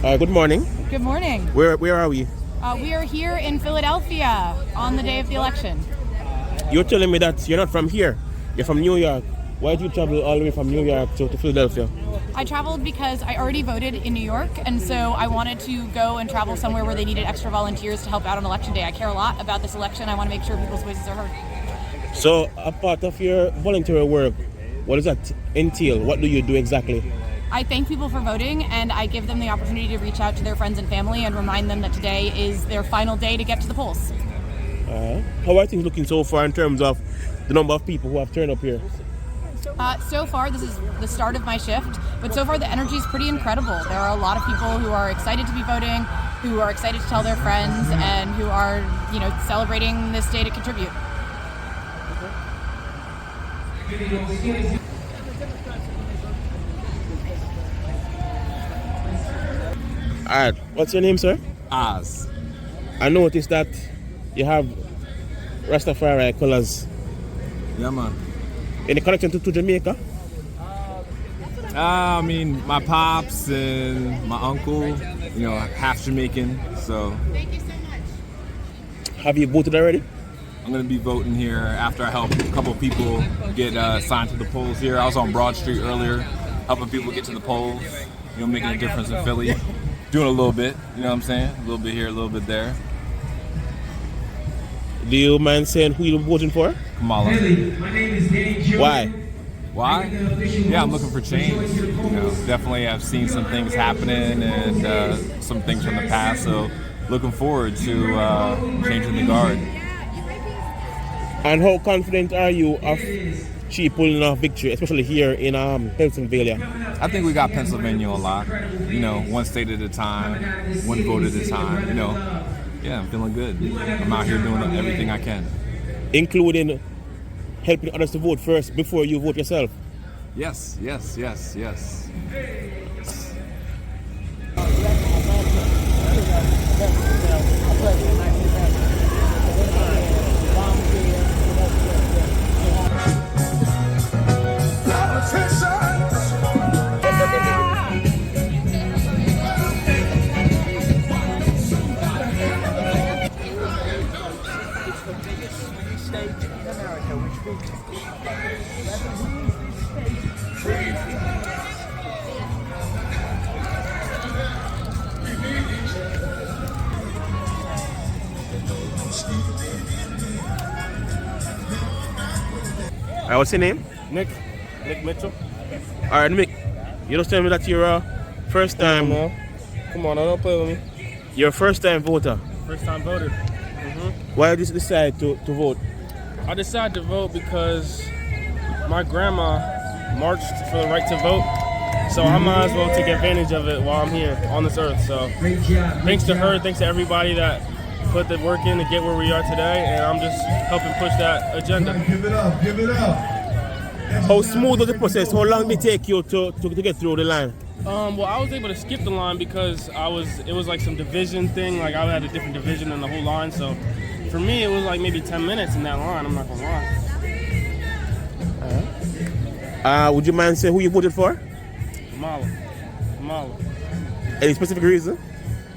Good morning. Good morning. Where are we? We are here in Philadelphia on the day of the election. You're telling me that you're not from here. You're from New York. Why did you travel all the way from New York to Philadelphia? I traveled because I already voted in New York, and so I wanted to go and travel somewhere where they needed extra volunteers to help out on election day. I care a lot about this election. I want to make sure people's voices are heard. So, a part of your voluntary work, what does that entail? What do you do exactly? I thank people for voting, and I give them the opportunity to reach out to their friends and family and remind them that today is their final day to get to the polls. How are things looking so far in terms of the number of people who have turned up here? So far, this is the start of my shift, but so far the energy is pretty incredible. There are a lot of people who are excited to be voting, who are excited to tell their friends, and who are, celebrating this day to contribute. Alright, what's your name, sir? Oz. I noticed that you have Rastafari colors. Yeah, man. Any connection to Jamaica? I mean, my pops and my uncle, half Jamaican, so. Thank you so much. Have you voted already? I'm gonna be voting here after I help a couple people get signed to the polls here. I was on Broad Street earlier, helping people get to the polls, making a difference in Philly. Doing a little bit, you know what I'm saying? A little bit here, a little bit there. Do you mind saying who you're voting for? Kamala. Why? Why? Yeah, I'm looking for change. Definitely I've seen some things happening and some things from the past, so looking forward to changing the guard. And how confident are you of she pulling off victory, especially here in Pennsylvania? I think we got Pennsylvania on lock. One state at a time, one vote at a time. Yeah, I'm feeling good. I'm out here doing everything I can. Including helping others to vote first before you vote yourself? Yes. What's your name? Nick Mitchell. Alright, Nick, you just tell me that you're first time. Come on, don't play with me. You're a first time voter. First time voter. Why did you decide to vote? I decided to vote because my grandma marched for the right to vote. So I might as well take advantage of it while I'm here on this earth. So thanks to her, thanks to everybody that put the work in to get where we are today, and I'm just helping push that agenda. Give it up. How smooth was the process? How long did it take you to get through the line? Well, I was able to skip the line because it was like some division thing. Like I had a different division in the whole line. So for me, it was like maybe 10 minutes in that line. I'm not gonna lie. Would you mind saying who you voted for? Kamala. Any specific reason?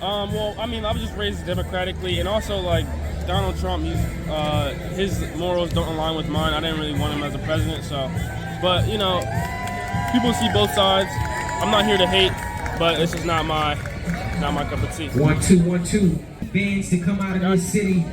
Well, I mean, I was just raised democratically, and also like Donald Trump, his morals don't align with mine. I didn't really want him as a president, so. But people see both sides. I'm not here to hate, but it's just not my cup of tea. 1 2 1 2. Bands to come out of this city.